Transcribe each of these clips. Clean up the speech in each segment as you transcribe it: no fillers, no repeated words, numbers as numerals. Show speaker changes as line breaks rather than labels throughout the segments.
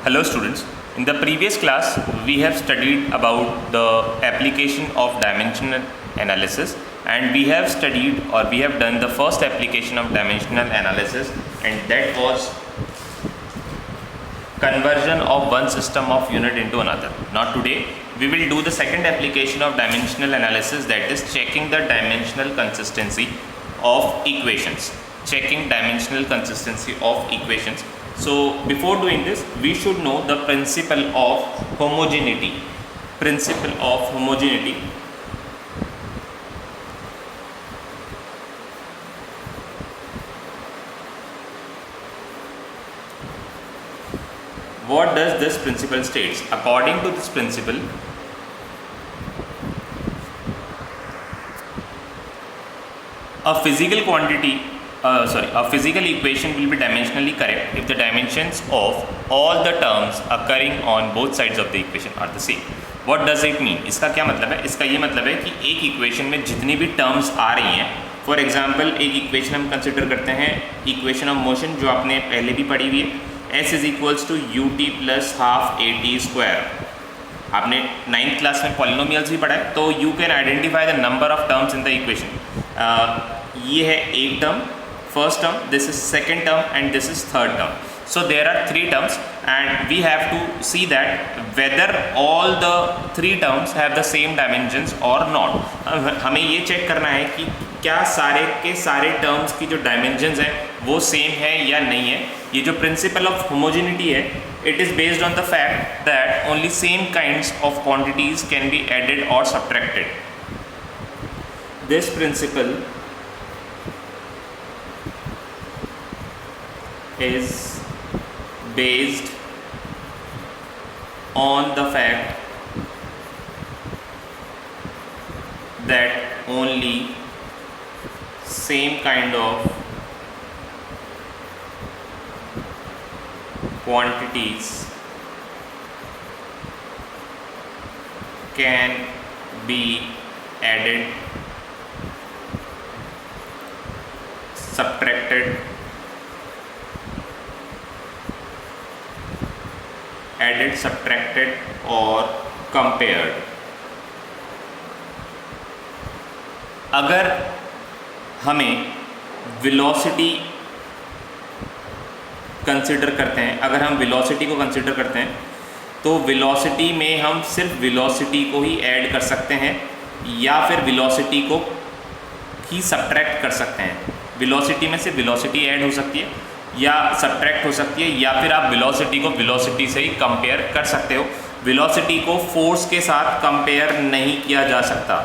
Hello students, in the previous class we have studied about the application of dimensional analysis, and we have studied or we have done the first application of dimensional analysis, and that was conversion of one system of unit into another. Now today we will do the second application of dimensional analysis, that is checking the dimensional consistency of equations. Checking dimensional consistency of equations. So before doing this, we should know the principle of homogeneity. Principle of homogeneity. What does this principle states? According to this principle, a physical equation will be dimensionally correct if the dimensions of all the terms occurring on both sides of the equation are the same. What does it mean? इसका क्या मतलब है? इसका ये मतलब है कि एक इक्वेशन में जितनी भी टर्म्स आ रही हैं, फॉर एग्जाम्पल एक इक्वेशन हम कंसिडर करते हैं इक्वेशन ऑफ मोशन जो आपने पहले भी पढ़ी हुई है, s is equals to ut plus half a t square. आपने 9th क्लास में पॉलिनोमियल्स भी पढ़ा है, तो you can identify the number of terms in the equation. ये है एक term, first term, this is second term, and this is third term. So there are three terms, and we have to see that whether all the three terms have the same dimensions or not. हमें ये check करना है कि क्या सारे के सारे terms की जो डायमेंशंस हैं वो सेम है या नहीं है. ये जो प्रिंसिपल ऑफ होमोजेनिटी है, it is based on the fact that only same kinds of quantities can be added or subtracted. This principle is based on the fact that only same kind of quantities can be added, subtracted, और compared. अगर हमें velocity consider करते हैं, अगर हम velocity को consider करते हैं, तो वेलोसिटी में हम सिर्फ वेलोसिटी को ही ऐड कर सकते हैं या फिर वेलोसिटी को ही सब्ट्रैक्ट कर सकते हैं. वेलोसिटी में से वेलोसिटी ऐड हो सकती है या सब्ट्रैक्ट हो सकती है, या फिर आप वेलोसिटी को वेलोसिटी से ही कंपेयर कर सकते हो. वेलोसिटी को फोर्स के साथ कंपेयर नहीं किया जा सकता,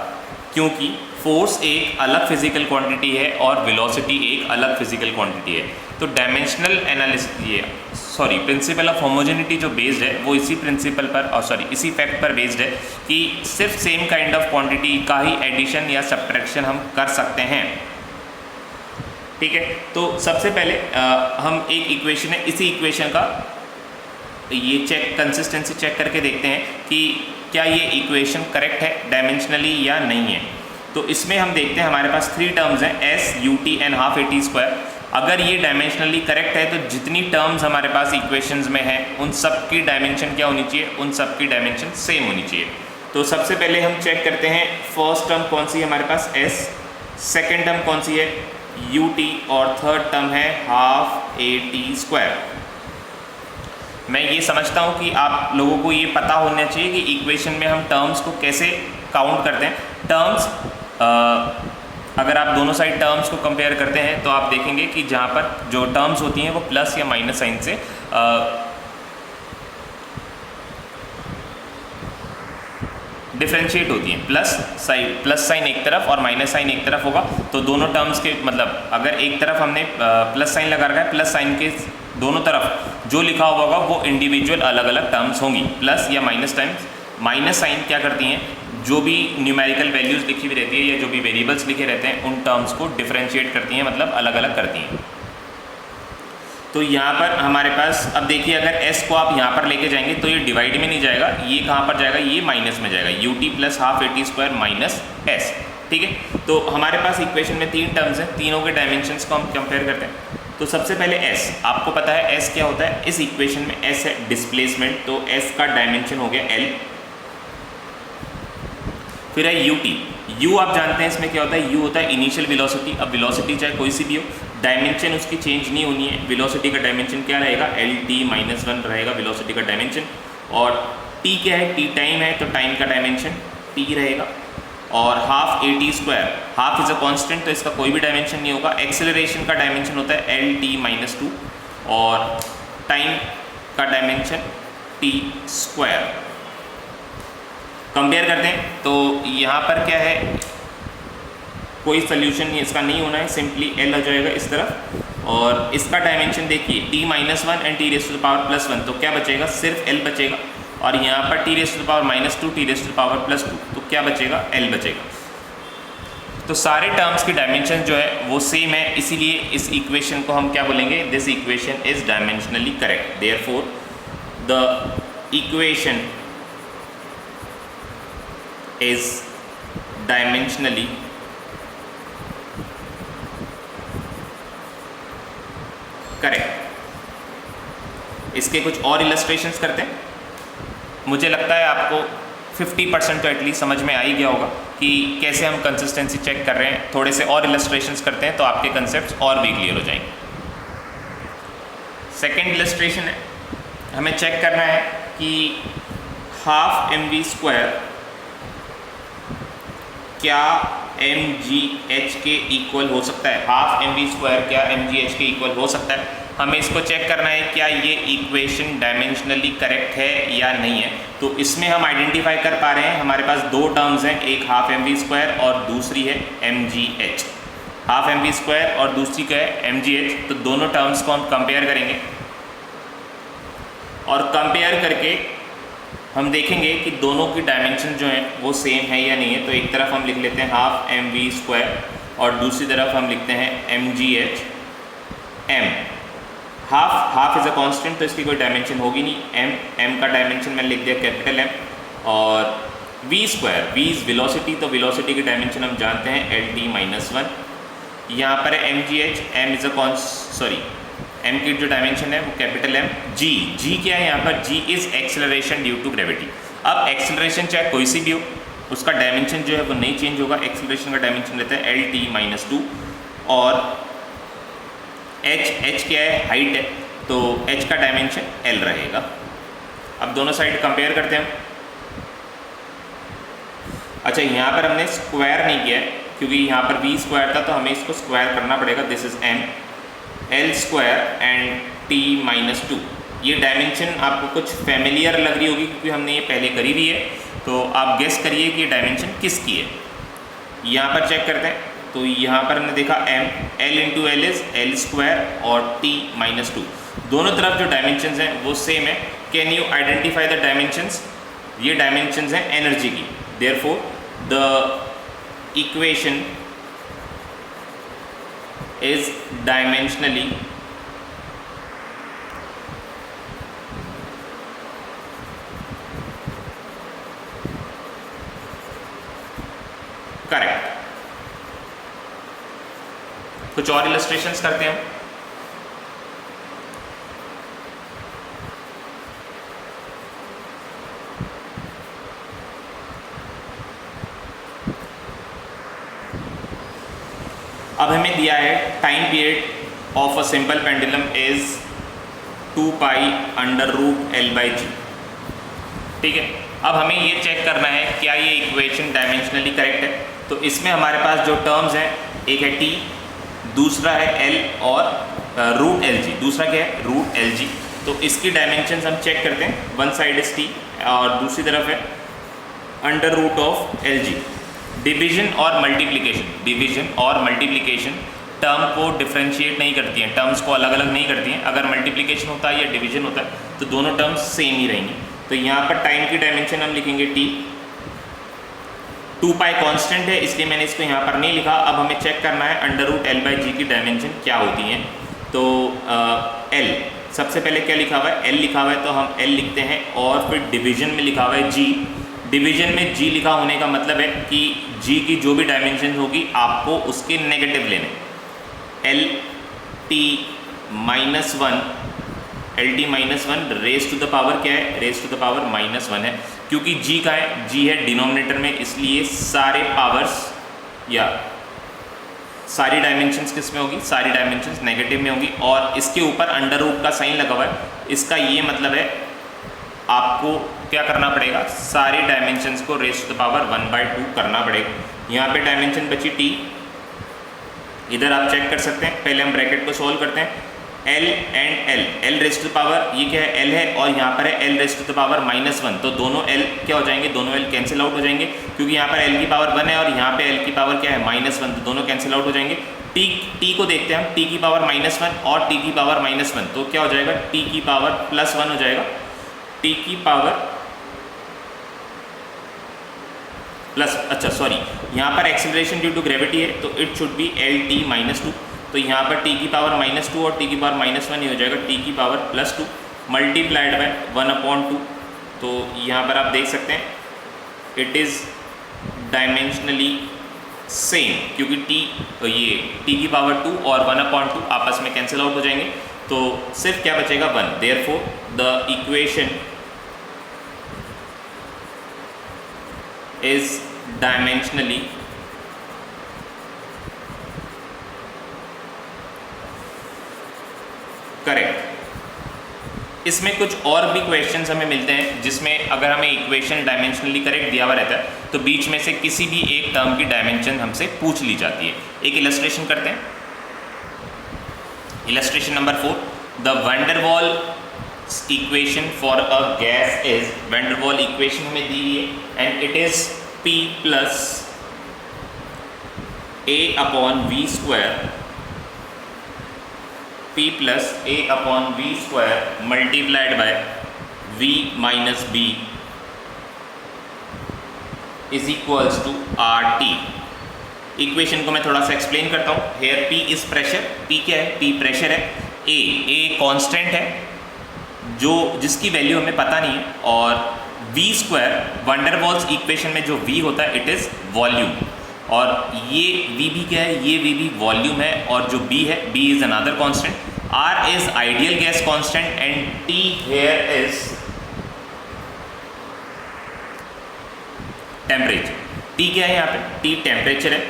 क्योंकि फोर्स एक अलग फिजिकल क्वांटिटी है और वेलोसिटी एक अलग फिजिकल क्वांटिटी है. तो dimensional analysis principle of homogeneity जो बेस्ड है वो इसी प्रिंसिपल पर इसी फैक्ट पर बेस्ड है कि सिर्फ सेम काइंड ऑफ क्वांटिटी का ही एडिशन या सब्ट्रैक्शन हम कर सकते हैं. ठीक है, तो सबसे पहले हम एक इक्वेशन है, इसी इक्वेशन का ये कंसिस्टेंसी चेक करके देखते हैं कि क्या ये इक्वेशन करेक्ट है डायमेंशनली या नहीं है. तो इसमें हम देखते हैं हमारे पास थ्री टर्म्स हैं, s ut and half a t square. अगर ये डायमेंशनली करेक्ट है तो जितनी टर्म्स हमारे पास इक्वेशंस में हैं उन सब की डायमेंशन क्या होनी चाहिए? उन सब की डायमेंशन सेम होनी चाहिए. तो सबसे पहले हम चेक करते हैं फर्स्ट टर्म कौन सी है हमारे पास, s. सेकेंड टर्म कौन सी है, ut, और थर्ड टर्म है हाफ ए टी स्क्वायर. मैं ये समझता हूँ कि आप लोगों को ये पता होना चाहिए कि इक्वेशन में हम टर्म्स को कैसे काउंट करते हैं. टर्म्स अगर आप दोनों साइड टर्म्स को कंपेयर करते हैं तो आप देखेंगे कि जहाँ पर जो टर्म्स होती हैं वो प्लस या माइनस साइन से डिफ्रेंशिएट होती हैं. प्लस साइन एक तरफ और माइनस साइन एक तरफ होगा, तो दोनों टर्म्स के मतलब अगर एक तरफ हमने प्लस साइन लगा रखा है, प्लस साइन के दोनों तरफ जो लिखा हुआ होगा वो इंडिविजुअल अलग अलग टर्म्स होंगी, प्लस या माइनस टाइम्स. माइनस साइन क्या करती हैं, जो भी न्यूमेरिकल वैल्यूज़ लिखी हुई रहती है या जो भी वेरिएबल्स लिखे रहते हैं उन टर्म्स को डिफ्रेंशिएट करती हैं, मतलब अलग अलग करती हैं. तो यहाँ पर हमारे पास अब देखिए, अगर s को आप यहाँ पर लेके जाएंगे तो ये डिवाइड में नहीं जाएगा, ये कहाँ पर जाएगा, ये माइनस में जाएगा, ut plus half a t square minus s. ठीक है, तो हमारे पास इक्वेशन में तीन टर्म्स हैं, तीनों के डायमेंशंस को हम कंपेयर करते हैं. तो सबसे पहले s, आपको पता है s क्या होता है, इस इक्वेशन में s है डिस्प्लेसमेंट, तो s का डायमेंशन हो गया l। फिर है ut, u आप जानते हैं इसमें क्या होता है, u होता है इनिशियल वेलोसिटी। अब वेलोसिटी चाहे कोई सी भी हो, डायमेंशन उसकी चेंज नहीं होनी है। वेलोसिटी का डायमेंशन क्या रहेगा, lt-1 रहेगा वेलोसिटी का डायमेंशन। और t क्या है, t टाइम है, तो टाइम का डायमेंशन t रहेगा। और half at², half is a constant, तो इसका कोई भी डायमेंशन नहीं होगा। एक्सेलरेशन का डायमेंशन होता है lt-2 और टाइम का डायमेंशन t²। कंपेयर करते हैं तो यहाँ पर क्या है, कोई सोल्यूशन इसका नहीं होना है, सिंपली l आ जाएगा इस तरफ। और इसका डायमेंशन देखिए t-1 एंड t⁻+1, तो क्या बचेगा, सिर्फ l बचेगा। और यहाँ पर t⁻−2 t⁻+2, तो क्या बचेगा, l बचेगा। तो सारे टर्म्स की डायमेंशन जो है वो सेम है, इसीलिए इस इक्वेशन को हम क्या बोलेंगे, this equation is dimensionally correct. Therefore the equation is dimensionally correct. इसके कुछ और इलस्ट्रेशंस करते हैं। मुझे लगता है आपको 50% तो एटलीस्ट समझ में आ ही गया होगा कि कैसे हम कंसिस्टेंसी चेक कर रहे हैं। थोड़े से और इलस्ट्रेशंस करते हैं तो आपके कंसेप्ट्स और भी क्लियर हो जाएंगे। सेकेंड इलस्ट्रेशन है, हमें चेक करना है कि हाफ mv² क्या mgh के इक्वल हो सकता है। हाफ mv² क्या mgh के इक्वल हो सकता है। हमें इसको चेक करना है क्या ये इक्वेशन डायमेंशनली करेक्ट है या नहीं है। तो इसमें हम आइडेंटिफाई कर पा रहे हैं, हमारे पास दो टर्म्स हैं, एक हाफ mv² और दूसरी है mgh। हाफ mv² और दूसरी का है mgh, तो दोनों टर्म्स को हम कंपेयर करेंगे और कंपेयर करके हम देखेंगे कि दोनों की डायमेंशन जो है वो सेम है या नहीं है। तो एक तरफ हम लिख लेते हैं हाफ mv² और दूसरी तरफ हम लिखते हैं mgh m। Half is a constant, तो इसकी कोई डायमेंशन होगी नहीं। m का डायमेंशन मैंने लिख दिया कैपिटल M। और v² इज़ वेलोसिटी, तो वेलोसिटी की डायमेंशन हम जानते हैं lt-1। यहाँ पर है mgh, m की जो डायमेंशन है वो कैपिटल M। g क्या है यहाँ पर, g is acceleration due to gravity. अब एक्सेलरेशन चाहे कोई सी भी हो, उसका डायमेंशन जो है वो नहीं चेंज होगा। एक्सेलरेशन का डायमेंशन रहता है lt-2। और h क्या है, हाइट है, तो h का डायमेंशन l रहेगा। अब दोनों साइड कंपेयर करते हैं। अच्छा, यहाँ पर हमने स्क्वायर नहीं किया है क्योंकि यहाँ पर v² था, तो हमें इसको स्क्वायर करना पड़ेगा। This is m l² and t-2। ये डायमेंशन आपको कुछ फेमिलियर लग रही होगी क्योंकि हमने ये पहले करी हुई है, तो आप गेस करिए कि ये डायमेंशन किसकी है। यहाँ पर चेक करते हैं, तो यहाँ पर हमने देखा m, l into L is l² और t-2। दोनों तरफ जो डायमेंशंस हैं वो सेम है। Can you identify the dimensions, ये डायमेंशंस हैं एनर्जी की। Therefore the equation is dimensionally correct. कुछ और इलस्ट्रेशंस करते हैं। अब हमें दिया है time period of a simple pendulum is 2π√L/g। ठीक है, अब हमें ये चेक करना है क्या ये इक्वेशन डायमेंशनली करेक्ट है। तो इसमें हमारे पास जो टर्म्स हैं, एक है t, दूसरा है l और √Lg, दूसरा क्या है √Lg। तो इसकी डायमेंशंस हम चेक करते हैं। वन साइड इज t और दूसरी तरफ है √Lg। डिवीजन और मल्टीप्लिकेशन टर्म को डिफ्रेंशिएट नहीं करती हैं, टर्म्स को अलग अलग नहीं करती हैं। अगर मल्टीप्लिकेशन होता है या डिवीजन होता है तो दोनों टर्म्स सेम ही रहेंगी। तो यहाँ पर टाइम की डायमेंशन हम लिखेंगे t, 2π कांस्टेंट है इसलिए मैंने इसको यहाँ पर नहीं लिखा। अब हमें चेक करना है √L/g की डायमेंशन क्या होती हैं। तो L, सबसे पहले क्या लिखा हुआ है, L लिखा हुआ है, तो हम L लिखते हैं। और फिर डिवीजन में लिखा हुआ है G। डिवीजन में G लिखा होने का मतलब है कि G की जो भी डायमेंशन होगी आपको उसके नेगेटिव लेने। -1 LT -1 raise to the power क्या है, रेज टू द पावर -1 है, क्योंकि g का है, g है डिनोमिनेटर में, इसलिए सारे पावर्स या सारी डायमेंशंस किस में होगी, सारी डायमेंशंस नेगेटिव में होगी। और इसके ऊपर अंडर रूट का साइन लगा हुआ है, इसका ये मतलब है आपको क्या करना पड़ेगा, सारे डायमेंशंस को रेज टू द पावर 1/2 करना पड़ेगा। यहाँ पे डायमेंशन बची t, इधर आप चेक कर सकते हैं। पहले हम ब्रैकेट को सॉल्व करते हैं, L and L, L raise to the power ये क्या है, L है, और यहाँ पर है L raise to the power -1, तो दोनों L क्या हो जाएंगे, दोनों L कैंसिल आउट हो जाएंगे, क्योंकि यहाँ पर L की पावर 1 है और यहाँ पे L की पावर क्या है -1, तो दोनों कैंसिल आउट हो जाएंगे। t को देखते हैं हम, t की पावर -1 और t की पावर -1, तो क्या हो जाएगा, t की पावर +1 हो जाएगा, t की पावर प्लस, अच्छा सॉरी, यहाँ पर एक्सेलरेशन ड्यू टू ग्रेविटी है, तो इट शुड बी LT -2, तो यहाँ पर t की पावर -2 और t की पावर -1 ही हो जाएगा, t की पावर +2 मल्टीप्लाइड बाय 1/2, तो यहाँ पर आप देख सकते हैं इट इज़ डायमेंशनली सेम, क्योंकि t की पावर 2 और 1/2 आपस में कैंसिल आउट हो जाएंगे, तो सिर्फ क्या बचेगा 1, therefore the equation is dimensionally correct. इसमें कुछ और भी क्वेश्चंस हमें मिलते हैं जिसमें अगर हमें इक्वेशन डायमेंशनली करेक्ट दिया हुआ रहता है तो बीच में से किसी भी एक टर्म की डायमेंशन हमसे पूछ ली जाती है। एक इलस्ट्रेशन करते हैं, illustration number 4, the Van der Waals equation for a gas is, Van der Waals equation हमें दी हुई है and it is P plus A/v², P plus A/v² multiplied by V minus B is equals to RT। Equation को मैं थोड़ा सा एक्सप्लेन करता हूँ। Here P is pressure, P क्या है, P प्रेशर है, A कांस्टेंट है जो जिसकी वैल्यू हमें पता नहीं है, और v² वैंडरवाल्स इक्वेशन में जो v होता है इट इज़ वॉल्यूम, और ये v भी क्या है, ये v भी वॉल्यूम है, और जो b है, b is another constant, r is ideal gas constant and t here is temperature. t क्या है यहाँ पे, t टेम्परेचर है।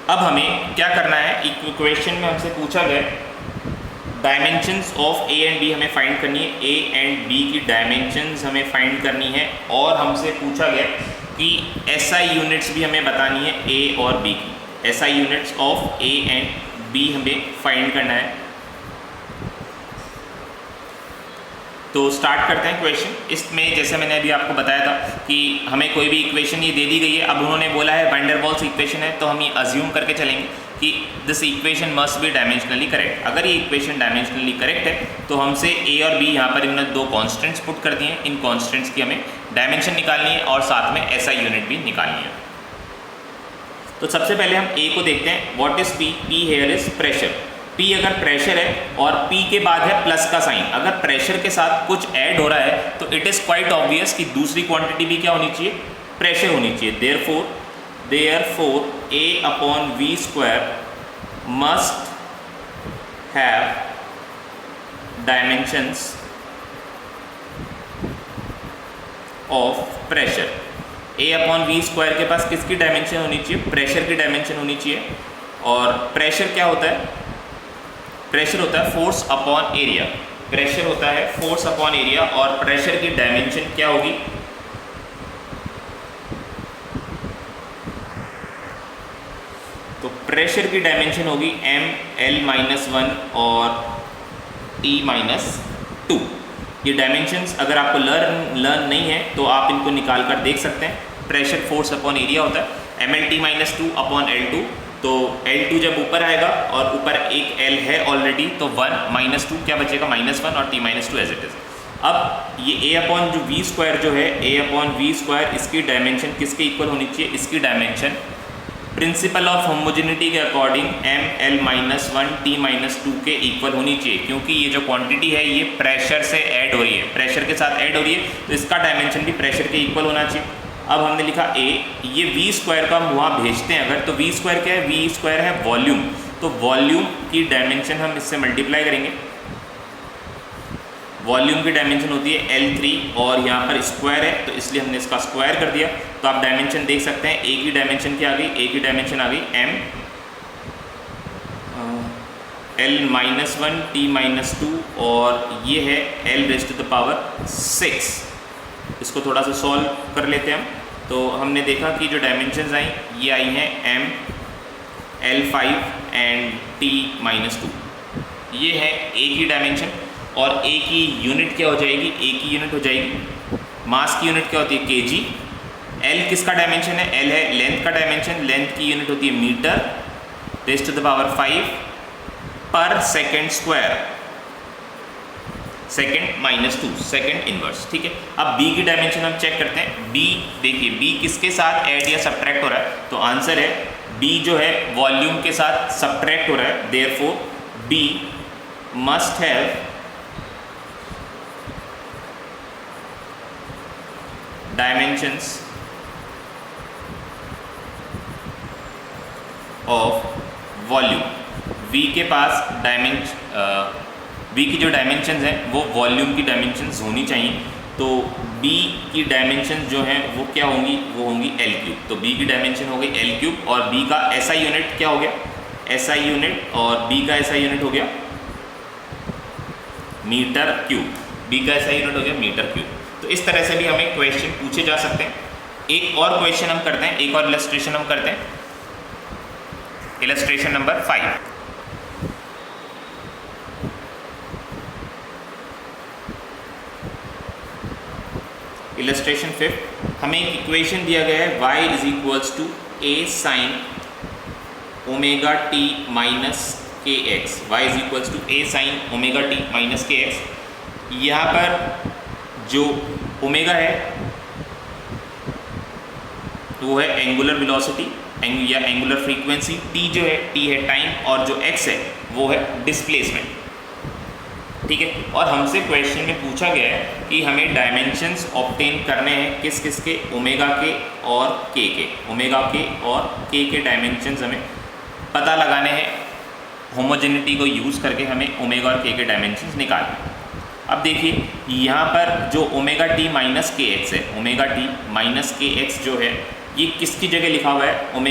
अब हमें क्या करना है, इक्वेशन में हमसे पूछा गया dimensions of A and B हमें फाइंड करनी है, ए एंड बी की डायमेंशंस हमें फाइंड करनी है, और हमसे पूछा गया कि एसआई यूनिट्स भी हमें बतानी है ए और बी की, SI units of A and B हमें फाइंड करना है। तो स्टार्ट करते हैं क्वेश्चन। इसमें जैसे मैंने अभी आपको बताया था कि हमें कोई भी इक्वेशन ये दे दी गई है, अब उन्होंने बोला है वैंडरवाल्स इक्वेशन है, तो हम ये अज्यूम करके चलेंगे कि this equation must be dimensionally correct. अगर ये इक्वेशन डायमेंशनली करेक्ट है तो हमसे ए और बी यहाँ पर इन्होंने दो कॉन्स्टेंट्स पुट कर दिए हैं, इन कॉन्स्टेंट्स की हमें डायमेंशन निकालनी है और साथ में एसआई यूनिट भी निकालनी है। तो सबसे पहले हम ए को देखते हैं, what is P, P here is pressure. P अगर प्रेशर है और P के बाद है प्लस का साइन, अगर प्रेशर के साथ कुछ ऐड हो रहा है तो इट इज़ क्वाइट ऑब्वियस कि दूसरी क्वांटिटी भी क्या होनी चाहिए, प्रेशर होनी चाहिए। Therefore A/v² must have dimensions of pressure. A/v² के पास किसकी डायमेंशन होनी चाहिए, प्रेशर की डायमेंशन होनी चाहिए। और प्रेशर क्या होता है, प्रेशर होता है फोर्स अपॉन एरिया, प्रेशर होता है फोर्स अपॉन एरिया, और प्रेशर की डायमेंशन क्या होगी, तो प्रेशर की डायमेंशन होगी ml-1 और T-2। ये डायमेंशंस अगर आपको लर्न नहीं है तो आप इनको निकाल कर देख सकते हैं। प्रेशर फोर्स अपॉन एरिया होता है mlt-2 अपॉन L2, तो L2 जब ऊपर आएगा और ऊपर एक L है ऑलरेडी, तो 1 -2 क्या बचेगा, -1 और T-2 एज इट इज़। अब ये A/v² जो है, A/v² इसकी डायमेंशन किसके इक्वल होनी चाहिए, इसकी डायमेंशन प्रिंसिपल ऑफ होमोजेनिटी के अकॉर्डिंग ml-1 T-2 के इक्वल होनी चाहिए, क्योंकि ये जो क्वांटिटी है ये प्रेशर से ऐड हो रही है, प्रेशर के साथ ऐड हो रही है, तो इसका डायमेंशन भी प्रेशर के इक्वल होना चाहिए। अब हमने लिखा A, ये v² का हम वहाँ भेजते हैं अगर, तो v² क्या है, v² है वॉल्यूम, तो वॉल्यूम की डायमेंशन हम इससे मल्टीप्लाई करेंगे। वॉल्यूम की डायमेंशन होती है L3 और यहाँ पर स्क्वायर है तो इसलिए हमने इसका स्क्वायर कर दिया। तो आप डायमेंशन देख सकते हैं, ए की डायमेंशन क्या आ गई, ए की डायमेंशन आ गई m L-1 T-2 और ये है L⁻⁶। इसको थोड़ा सा सॉल्व कर लेते हैं हम। तो हमने देखा कि जो डायमेंशंस आई ये आई हैं m L5 एंड T-2। ये है a की डायमेंशन और a की यूनिट क्या हो जाएगी, a की यूनिट हो जाएगी, मास की यूनिट क्या होती है kg। l किसका डायमेंशन है, l है लेंथ का डायमेंशन, लेंथ की यूनिट होती है मीटर⁵ पर सेकेंड स्क्वायर, सेकेंड-2 सेकेंड इनवर्स। ठीक है, अब b की डायमेंशन हम चेक करते हैं। b देखिए b किसके साथ ऐड या सब्ट्रैक्ट हो रहा है, तो आंसर है b जो है वॉल्यूम के साथ सब्ट्रैक्ट हो रहा है। Therefore b must have dimensions of volume. v के पास v की जो डायमेंशंस हैं वो वॉल्यूम की डायमेंशंस होनी चाहिए। तो b की डायमेंशन जो हैं वो क्या होंगी, वो होंगी L3। तो b की डायमेंशन हो गई L3 और b का SI यूनिट क्या हो गया, SI यूनिट, और b का SI यूनिट हो गया मीटर⁵। b का SI यूनिट हो गया मीटर⁵। तो इस तरह से भी हमें क्वेश्चन पूछे जा सकते हैं। एक और क्वेश्चन हम करते हैं, एक और इलस्ट्रेशन हम करते हैं, इलस्ट्रेशन नंबर 5। इलस्ट्रेशन 5, हमें एक इक्वेशन दिया गया है y = a sin ω_t - kx। y = a sin ω_t - kx। यहाँ पर जो ओमेगा है वो है एंगुलर वेलोसिटी या एंगुलर फ्रीक्वेंसी, t जो है t है टाइम, और जो x है वो है डिस्प्लेसमेंट। ठीक है, और हमसे क्वेश्चन में पूछा गया है कि हमें डायमेंशंस ऑब्टेन करने हैं किस किस के, ओमेगा के और k के। ओमेगा के और k के डायमेंशंस हमें पता लगाने हैं। होमोजेनिटी को यूज़ करके हमें ओमेगा और k के डायमेंशंस निकालने हैं। अब देखिए यहाँ पर जो ω_t - kx है, ω_t - kx जो है ये किसकी जगह लिखा हुआ है, ω_t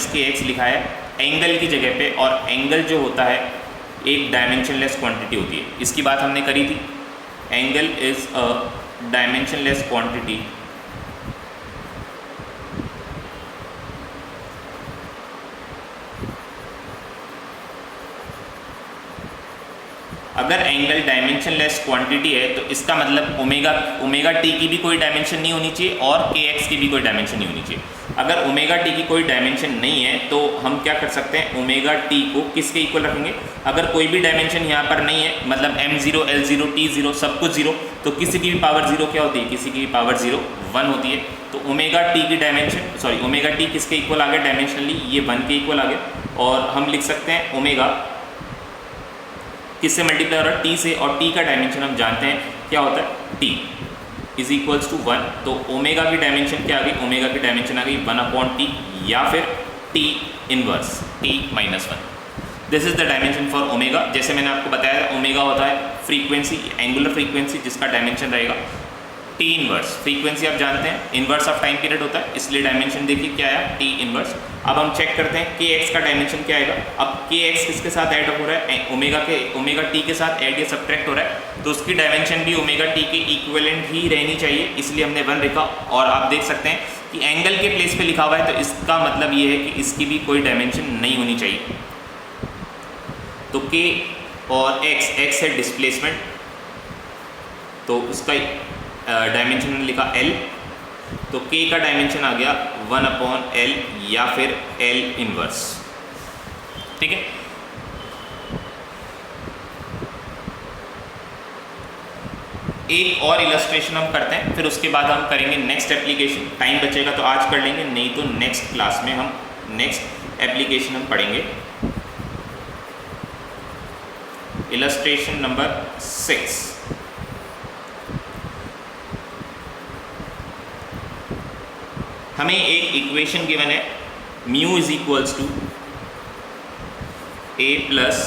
- kx लिखा है एंगल की जगह पे, और एंगल जो होता है एक डायमेंशनलेस क्वांटिटी होती है। इसकी बात हमने करी थी, angle is a dimensionless quantity अगर एंगल डायमेंशनलेस क्वांटिटी है तो इसका मतलब ω_t की भी कोई डायमेंशन नहीं होनी चाहिए और kx की भी कोई डायमेंशन नहीं होनी चाहिए। अगर ω_t की कोई डायमेंशन नहीं है तो हम क्या कर सकते हैं, ω_t को किसके इक्वल रखेंगे, अगर कोई भी डायमेंशन यहाँ पर नहीं है, मतलब m0 L0 T0 सब कुछ 0, तो किसी की भी पावर 0 क्या होती है, किसी की भी पावर 0 1 होती है। तो ω_t की डायमेंशन ω_t किसके इक्वल आ गया डायमेंशनली, ये 1 के इक्वल आ गया। और हम लिख सकते हैं ओमेगा किससे मल्टीप्लाई हो रहा है, t से, और t का डायमेंशन हम जानते हैं क्या होता है, t = 1। तो ओमेगा की डायमेंशन क्या आ गई, ओमेगा की डायमेंशन आ गई 1/t या फिर t inverse t-1। This is the dimension for omega. जैसे मैंने आपको बताया ओमेगा होता है फ्रीक्वेंसी, एंगुलर फ्रीक्वेंसी जिसका डायमेंशन रहेगा t इनवर्स। फ्रीक्वेंसी आप जानते हैं इनवर्स ऑफ टाइम पीरियड होता है, इसलिए डायमेंशन देखिए क्या आया, t इनवर्स। अब हम चेक करते हैं kx का डायमेंशन क्या आएगा। अब kx किसके साथ ऐड हो रहा है, ω_t के साथ ऐड या सब्ट्रैक्ट हो रहा है, तो उसकी डायमेंशन भी ω_t के इक्विवेलेंट ही रहनी चाहिए, इसलिए हमने 1 लिखा। और आप देख सकते हैं कि एंगल के प्लेस पे लिखा हुआ है, तो इसका मतलब ये है कि इसकी भी कोई डायमेंशन नहीं होनी चाहिए। तो k और x है डिस्प्लेसमेंट, तो उसका डायमेंशन मैंने लिखा L, तो k का डायमेंशन आ गया 1/L या फिर L इनवर्स। ठीक है, एक और इलस्ट्रेशन हम करते हैं, फिर उसके बाद हम करेंगे नेक्स्ट एप्लीकेशन। टाइम बचेगा तो आज कर लेंगे, नहीं तो नेक्स्ट क्लास में हम नेक्स्ट एप्लीकेशन हम पढ़ेंगे। इलस्ट्रेशन नंबर 6, हमें एक इक्वेशन गिवन है, μ = A plus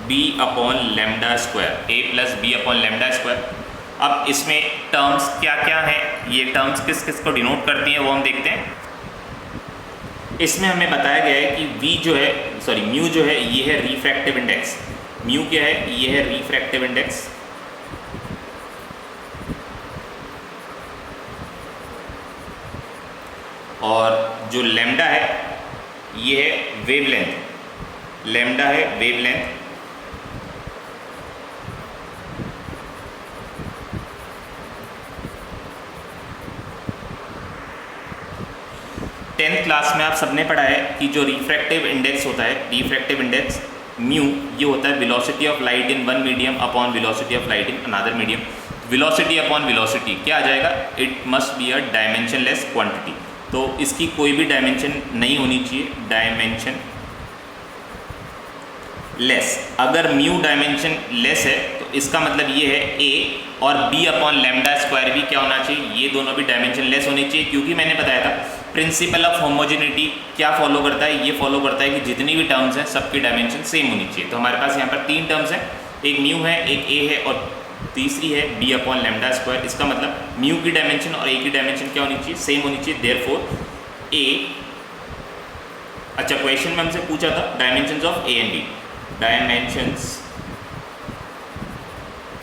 B upon lambda square, A plus B upon lambda square. अब इसमें टर्म्स क्या क्या हैं, ये टर्म्स किस किस को डिनोट करती हैं वो हम देखते हैं। इसमें हमें बताया गया है कि वी जो है, सॉरी म्यू जो है ये है रिफ्रैक्टिव इंडेक्स। म्यू क्या है, ये है रिफ्रैक्टिव इंडेक्स। और जो लैम्डा है ये है वेवलेंथ, लैम्डा है वेवलेंथ। टेंथ क्लास में आप सबने पढ़ा है कि जो रिफ्रैक्टिव इंडेक्स होता है, रिफ्रैक्टिव इंडेक्स म्यू, ये होता है velocity of light in one medium upon velocity of light in another medium. Velocity upon velocity क्या आ जाएगा, it must be a dimensionless quantity. तो इसकी कोई भी डायमेंशन नहीं होनी चाहिए, डायमेंशन लेस। अगर म्यू डायमेंशन लेस है तो इसका मतलब ये है ए और बी अपॉन लैम्डा स्क्वायर भी क्या होना चाहिए, ये दोनों भी डायमेंशन लेस होनी चाहिए। क्योंकि मैंने बताया था प्रिंसिपल ऑफ होमोजेनिटी क्या फॉलो करता है, ये फॉलो करता है कि जितनी भी टर्म्स हैं सबकी डायमेंशन सेम होनी चाहिए। तो हमारे पास यहाँ पर 3 टर्म्स हैं, एक म्यू है, एक ए है और तीसरी है बी अपॉन लैम्डा स्क्वायर। इसका मतलब म्यू की डायमेंशन और ए की डायमेंशन क्या होनी चाहिए, सेम होनी चाहिए। देयरफॉर ए, अच्छा क्वेश्चन में हमसे पूछा था dimensions of A and B, dimensions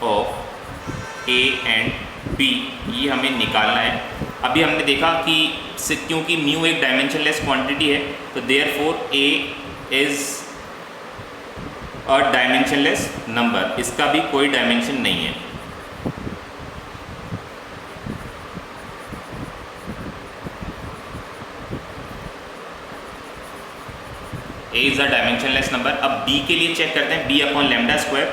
of A and B ये हमें निकालना है। अभी हमने देखा कि क्योंकि म्यू एक डायमेंशनलेस क्वांटिटी है तो therefore A is a dimensionless number, इसका भी कोई डायमेंशन नहीं है। A is a dimensionless number. अब बी के लिए चेक करते हैं, B upon lambda square,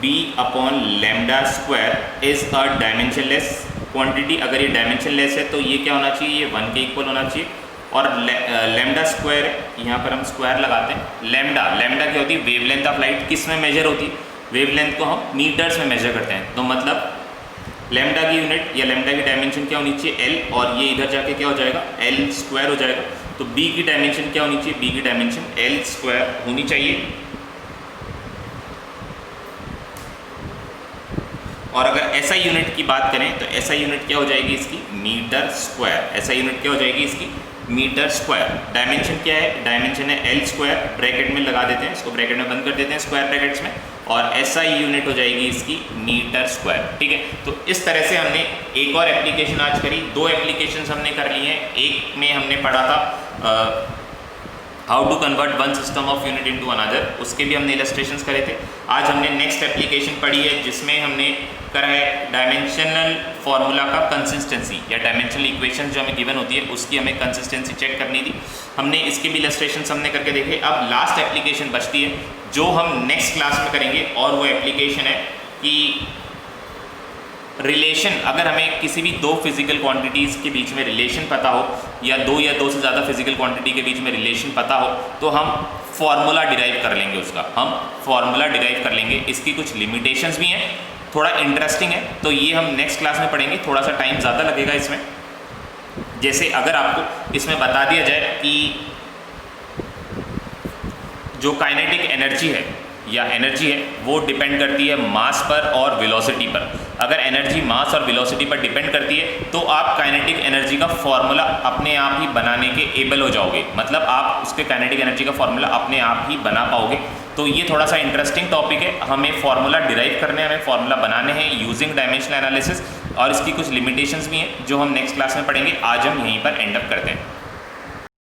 B upon lambda square is a dimensionless quantity. अगर ये डायमेंशनलेस है तो ये क्या होना चाहिए, ये 1 के इक्वल होना चाहिए। और लैम्डा स्क्वायर, यहाँ पर हम स्क्वायर लगाते हैं। लैम्डा, लैम्डा क्या होती है, वेवलेंथ ऑफ लाइट। किस में मेजर होती है, वेवलेंथ को हम मीटर्स में मेजर करते हैं। तो मतलब लैम्डा की यूनिट या लैम्डा की डायमेंशन क्या होनी चाहिए, एल, और ये इधर जाके क्या हो जाएगा, एल स्क्वायर हो जाएगा। तो बी की डायमेंशन क्या होनी चाहिए, बी की डायमेंशन एल स्क्वायर होनी चाहिए। और अगर एसआई यूनिट की बात करें तो एसआई यूनिट क्या हो जाएगी इसकी, मीटर स्क्वायर। एसआई यूनिट क्या हो जाएगी इसकी, मीटर स्क्वायर। डायमेंशन क्या है, डायमेंशन है एल स्क्वायर, ब्रैकेट में लगा देते हैं, इसको ब्रैकेट में बंद कर देते हैं स्क्वायर ब्रैकेट्स में, और एसआई यूनिट हो जाएगी इसकी मीटर स्क्वायर। ठीक है, तो इस तरह से हमने एक और एप्लीकेशन आज करी, 2 एप्लीकेशंस हमने कर ली हैं। एक में हमने पढ़ा था how to convert one system of unit into another, उसके भी हमने इलस्ट्रेशंस करे थे। आज हमने नेक्स्ट एप्लीकेशन पढ़ी है जिसमें हमने करा है डायमेंशनल फार्मूला का कंसिस्टेंसी, या डायमेंशनल इक्वेशन जो हमें गिवन होती है उसकी हमें कंसिस्टेंसी चेक करनी थी। हमने इसके भी इलस्ट्रेशंस हमने करके देखे। अब लास्ट एप्लीकेशन बचती है जो हम नेक्स्ट क्लास में करेंगे, और वो एप्लीकेशन है कि रिलेशन, अगर हमें किसी भी 2 फिजिकल क्वांटिटीज़ के बीच में रिलेशन पता हो, या 2 से ज़्यादा फिजिकल क्वांटिटी के बीच में रिलेशन पता हो, तो हम फार्मूला डिराइव कर लेंगे उसका, हम फार्मूला डिराइव कर लेंगे। इसकी कुछ लिमिटेशंस भी हैं, थोड़ा इंटरेस्टिंग है, तो ये हम नेक्स्ट क्लास में पढ़ेंगे। थोड़ा सा टाइम ज़्यादा लगेगा इसमें। जैसे अगर आपको इसमें बता दिया जाए कि जो काइनेटिक एनर्जी है या एनर्जी है वो डिपेंड करती है मास पर और वेलोसिटी पर। अगर एनर्जी मास और वेलोसिटी पर डिपेंड करती है तो आप काइनेटिक एनर्जी का फॉर्मूला अपने आप ही बनाने के एबल हो जाओगे, मतलब आप उसके काइनेटिक एनर्जी का फॉर्मूला अपने आप ही बना पाओगे। तो ये थोड़ा सा इंटरेस्टिंग टॉपिक है। हमें फार्मूला डिराइव करने हैं, हमें फार्मूला बनाने हैं यूजिंग डायमेंशनल एनालिसिस, और इसकी कुछ लिमिटेशंस भी हैं जो हम नेक्स्ट क्लास में पढ़ेंगे। आज हम यहीं पर एंड अप करते हैं।